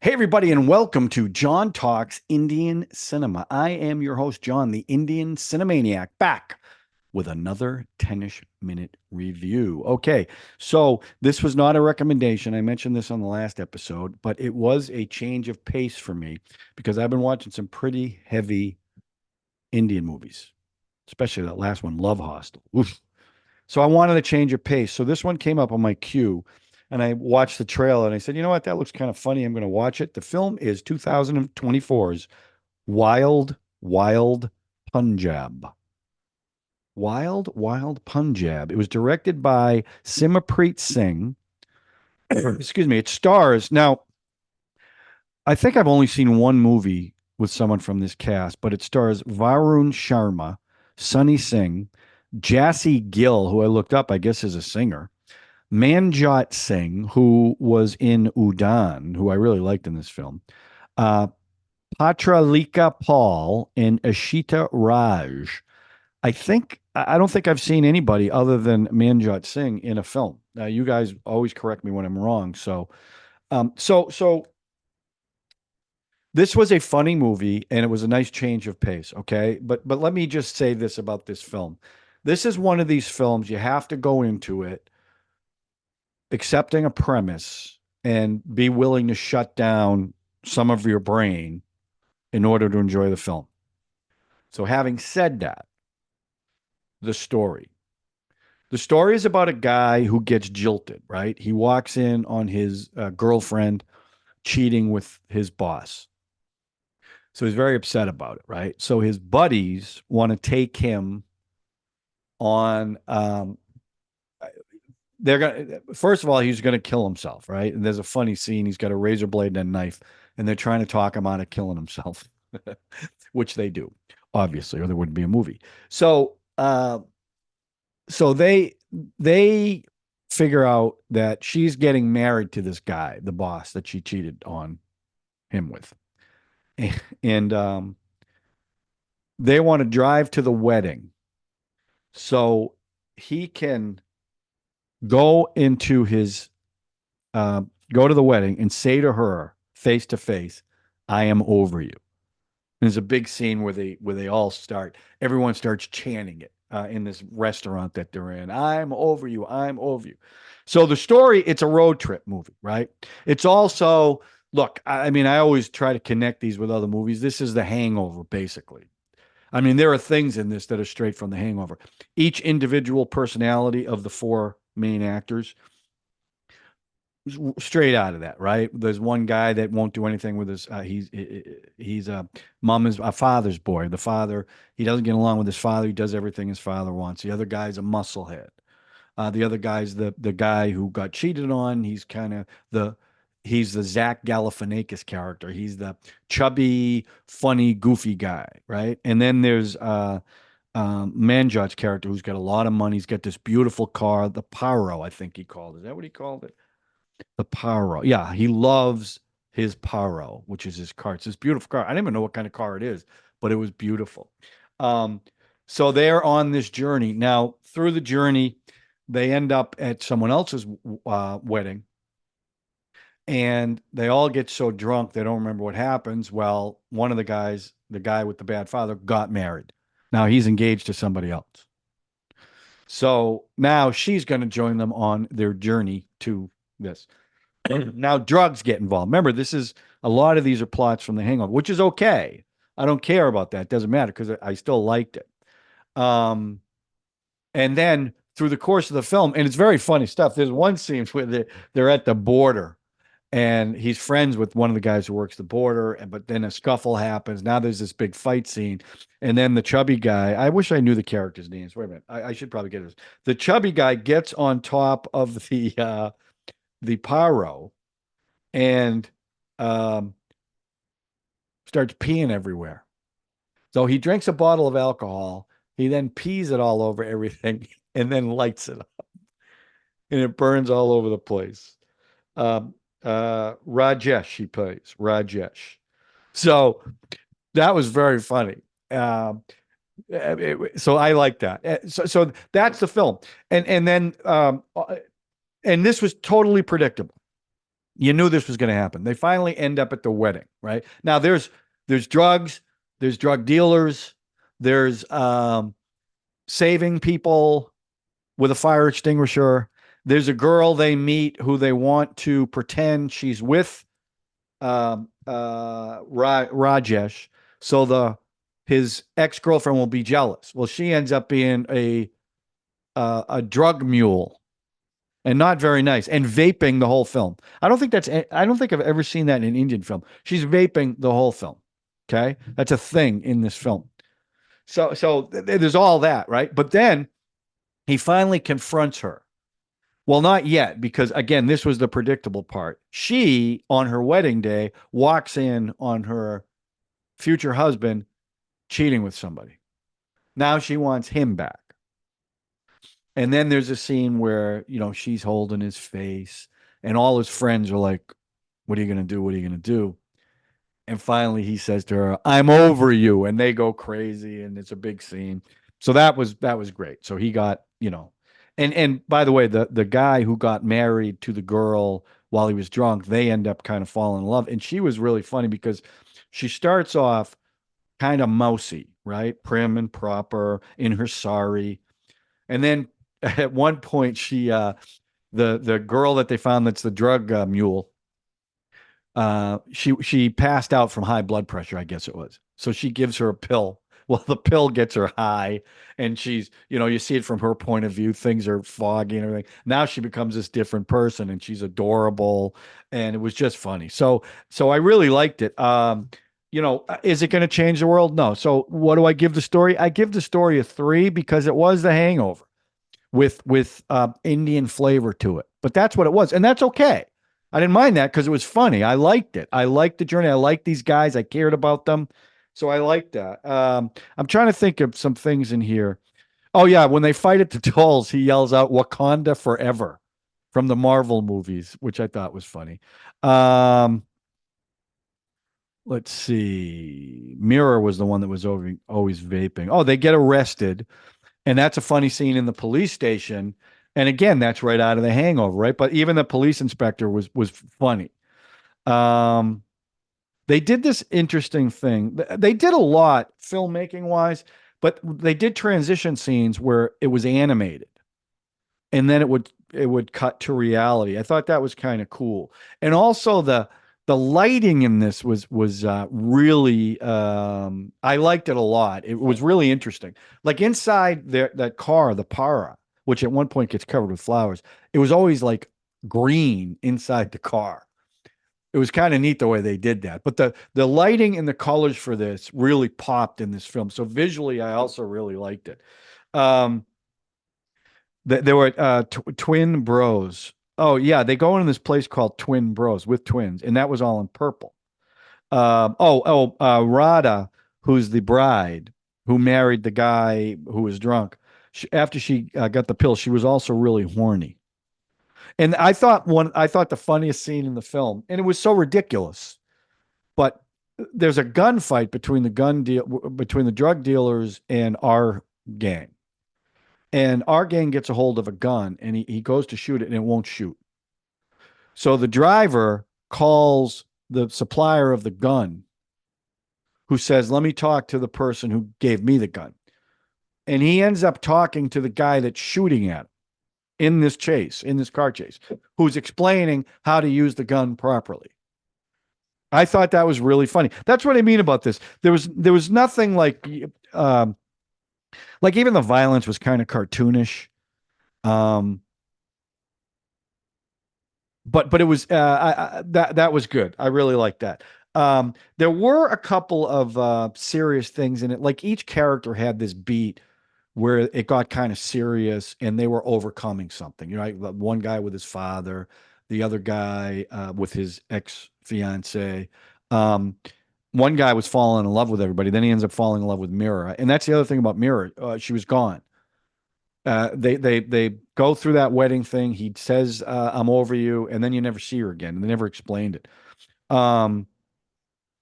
Hey, everybody, and welcome to John Talks Indian Cinema. I am your host, John, the Indian Cinemaniac, back with another 10ish minute review. Okay, so this was not a recommendation. I mentioned this on the last episode, but it was a change of pace for me because I've been watching some pretty heavy Indian movies, especially that last one, Love Hostel. Oof. So I wanted to change of pace. So this one came up on my queue and I watched the trailer and I said, you know what? That looks kind of funny. I'm going to watch it. The film is 2024's Wild Wild Punjab. Wild Wild Punjab. It was directed by Simarpreet Singh. Excuse me. It stars. Now, I think I've only seen one movie with someone from this cast, but it stars Varun Sharma, Sunny Singh, Jasie Gill, who I looked up, I guess is a singer, Manjot Singh, who was in Udaan, who I really liked in this film, uh, Patralekhaa Paul, and Ishita Raj. I don't think I've seen anybody other than Manjot Singh in a film. You guys always correct me when I'm wrong. So this was a funny movie and it was a nice change of pace. Okay, but let me just say this about this film. This is one of these films you have to go into it accepting a premise and be willing to shut down some of your brain in order to enjoy the film. So, having said that, the story. The story is about a guy who gets jilted, right? He walks in on his girlfriend cheating with his boss. So he's very upset about it, right? So his buddies want to take him on they're gonna first of all he's gonna kill himself, right? And there's a funny scene. He's got a razor blade and a knife, and they're trying to talk him out of killing himself, which they do, obviously, or there wouldn't be a movie. So they figure out that she's getting married to this guy, the boss that she cheated on him with, and they want to drive to the wedding so he can go into his uh, go to the wedding and say to her face to face, "I am over you." There's a big scene where they all start, everyone starts chanting it in this restaurant that they're in. I'm over you. I'm over you. So the story, it's a road trip movie, right? It's also, look, I mean, I always try to connect these with other movies. This is the Hangover, basically. I mean, there are things in this that are straight from the Hangover. Each individual personality of the four main actors straight out of that, right? There's one guy that won't do anything with his. He's a mom is a father's boy. The father, he doesn't get along with his father. He does everything his father wants. The other guy's a musclehead. The other guy's the guy who got cheated on. He's kind of the Zach Galifianakis character. He's the chubby, funny, goofy guy, right? And then there's Manjot's character who's got a lot of money. He's got this beautiful car, the Paro, I think he called it. Is that what he called it? The Paro. Yeah, he loves his Paro, which is his car. It's this beautiful car. I don't even know what kind of car it is, but it was beautiful. Um, so they're on this journey. Now, through the journey, they end up at someone else's wedding, and they all get so drunk they don't remember what happens. Well, one of the guys, the guy with the bad father, got married. Now he's engaged to somebody else. So now she's going to join them on their journey to this. Now drugs get involved. Remember, this is a lot of these are plots from The Hangover, which is okay. I don't care about that. It doesn't matter because I still liked it. Um, and then through the course of the film, and it's very funny stuff. There's one scene where they're at the border and he's friends with one of the guys who works the border, but then a scuffle happens. Now there's this big fight scene, and then the chubby guy. I wish I knew the characters' names. Wait a minute, I should probably get this. The chubby guy gets on top of the pyro and um, starts peeing everywhere. So he drinks a bottle of alcohol. He then pees it all over everything, and then lights it up, and it burns all over the place. Um, Rajesh, he plays Rajesh. So that was very funny. Um, so I like that. So that's the film, and then and this was totally predictable. You knew this was going to happen. They finally end up at the wedding, right? Now there's drugs, there's drug dealers, there's saving people with a fire extinguisher. There's a girl they meet who they want to pretend she's with Rajesh, so the his ex girlfriend will be jealous. Well, she ends up being a drug mule and not very nice, and vaping the whole film. I don't think I've ever seen that in an Indian film. She's vaping the whole film. Okay, that's a thing in this film. There's all that, right? But then he finally confronts her. Well, not yet, because again, this was the predictable part. She, on her wedding day, walks in on her future husband cheating with somebody. Now she wants him back. And then there's a scene where, she's holding his face and all his friends are like, what are you going to do? What are you going to do? And finally he says to her, I'm over you. And they go crazy and it's a big scene. So that was great. So he got, and by the way, the guy who got married to the girl while he was drunk, they end up kind of falling in love. And she was really funny because she starts off kind of mousy, right? Prim and proper in her sari. And then at one point she the girl that they found that's the drug mule, she passed out from high blood pressure, I guess it was. So she gives her a pill. Well, the pill gets her high, and she's, you see it from her point of view. Things are foggy and everything. Now she becomes this different person, and she's adorable, and it was just funny. So I really liked it. Is it going to change the world? No. So what do I give the story? I give the story a 3 because it was The Hangover with Indian flavor to it. But that's what it was, and that's okay. I didn't mind that because it was funny. I liked it. I liked the journey. I liked these guys. I cared about them. So I liked that. I'm trying to think of some things in here. Oh yeah, when they fight at the dolls, he yells out "Wakanda forever" from the Marvel movies, which I thought was funny. Let's see. Mirror was the one that was always vaping. Oh, they get arrested, and that's a funny scene in the police station. And again, that's right out of The Hangover, right? But even the police inspector was funny. Um, they did this interesting thing. They did a lot filmmaking wise, but they did transition scenes where it was animated, and then it would cut to reality. I thought that was kind of cool, and also the lighting in this was really I liked it a lot. It was really interesting. Like inside that car, the Para, which at one point gets covered with flowers, it was always like green inside the car. It was kind of neat the way they did that. But the lighting and the colors for this really popped in this film. So visually, I also really liked it. Um, there were twin bros. Oh yeah, they go in this place called Twin Bros with twins, and that was all in purple. Radha, who's the bride who married the guy who was drunk. After she got the pill, she was also really horny. And I thought the funniest scene in the film, and it was so ridiculous, but there's a gunfight between the drug dealers and our gang. And our gang gets a hold of a gun and he goes to shoot it and it won't shoot. So the driver calls the supplier of the gun who says, let me talk to the person who gave me the gun. And he ends up talking to the guy that's shooting at him in this car chase, who's explaining how to use the gun properly. I thought that was really funny. That's what I mean about this. There was nothing like even the violence was kind of cartoonish. Um, but it was that was good. I really liked that. There were a couple of serious things in it. Like each character had this beat where it got kind of serious and they were overcoming something. One guy with his father, the other guy with his ex fiance. One guy was falling in love with everybody. Then he ends up falling in love with Mira, and that's the other thing about Mira. She was gone. They go through that wedding thing. He says, "I'm over you," and then you never see her again. And they never explained it. Um,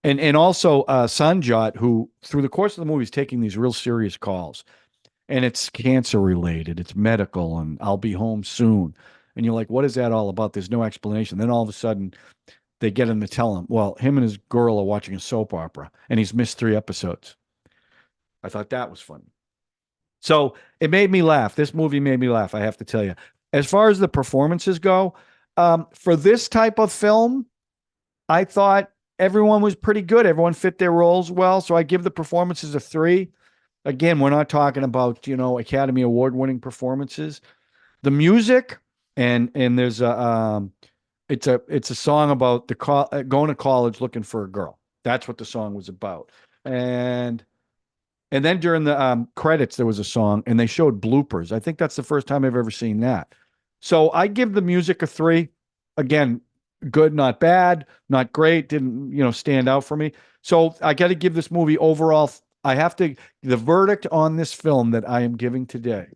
and also Sanjot, who through the course of the movie is taking these real serious calls, and it's cancer related, it's medical, and I'll be home soon. And you're like, what is that all about? There's no explanation. Then all of a sudden, they get him to tell him, well, him and his girl are watching a soap opera, and he's missed 3 episodes. I thought that was funny. So it made me laugh. This movie made me laugh, I have to tell you. As far as the performances go, for this type of film, I thought everyone was pretty good. Everyone fit their roles well. So I give the performances a 3. Again, we're not talking about, Academy Award winning performances. The music, and there's it's a song about going to college looking for a girl. That's what the song was about. And then during the credits, there was a song, and they showed bloopers. I think that's the first time I've ever seen that. So I give the music a 3. Again, good, not bad, not great, didn't, stand out for me. So I got to give this movie overall, the verdict on this film that I am giving today,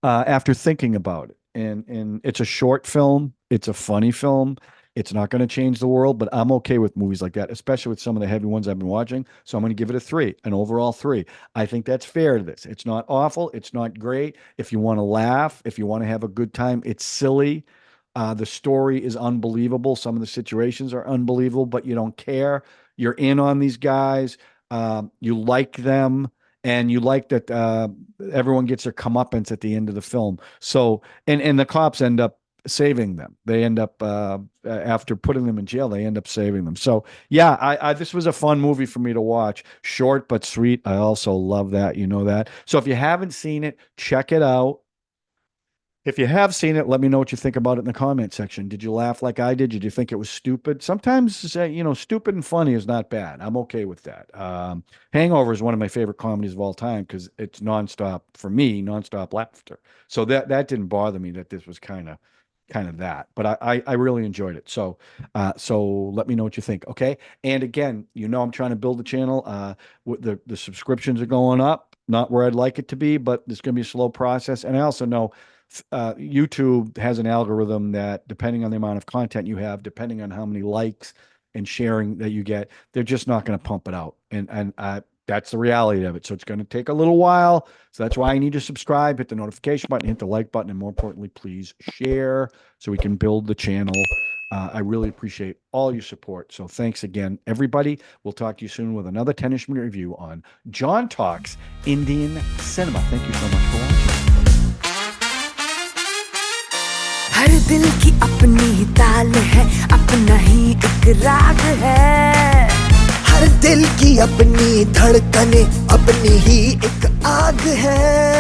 after thinking about it, and it's a short film, it's a funny film, it's not going to change the world, but I'm okay with movies like that, especially with some of the heavy ones I've been watching. So I'm going to give it a 3, an overall 3. I think that's fair to this. It's not awful. It's not great. If you want to laugh, if you want to have a good time, it's silly. The story is unbelievable. Some of the situations are unbelievable, but you don't care. You're in on these guys. You like them, and you like that everyone gets their comeuppance at the end of the film. So, and the cops end up saving them. They end up after putting them in jail, they end up saving them. So yeah, I this was a fun movie for me to watch. Short but sweet. I also love that. You know that. So if you haven't seen it, check it out. If you have seen it, let me know what you think about it in the comment section. Did you laugh like I did? Did you think it was stupid? Sometimes, stupid and funny is not bad. I'm okay with that. Hangover is one of my favorite comedies of all time because it's nonstop, for me, nonstop laughter. So that didn't bother me that this was kind of that. But I really enjoyed it. So let me know what you think, okay? And again, I'm trying to build the channel. The subscriptions are going up. Not where I'd like it to be, but it's going to be a slow process. And I also know YouTube has an algorithm that, depending on the amount of content you have, depending on how many likes and sharing that you get, they're just not going to pump it out. And that's the reality of it. So it's going to take a little while. So that's why I need to subscribe, hit the notification button, hit the like button, and more importantly, please share so we can build the channel. I really appreciate all your support. So thanks again, everybody. We'll talk to you soon with another 10ish-minute review on John Talks Indian Cinema. Thank you so much for watching. हर दिल की अपनी ही ताल है, अपना ही एक राग है। हर दिल की अपनी धड़कने, अपनी ही एक आग है।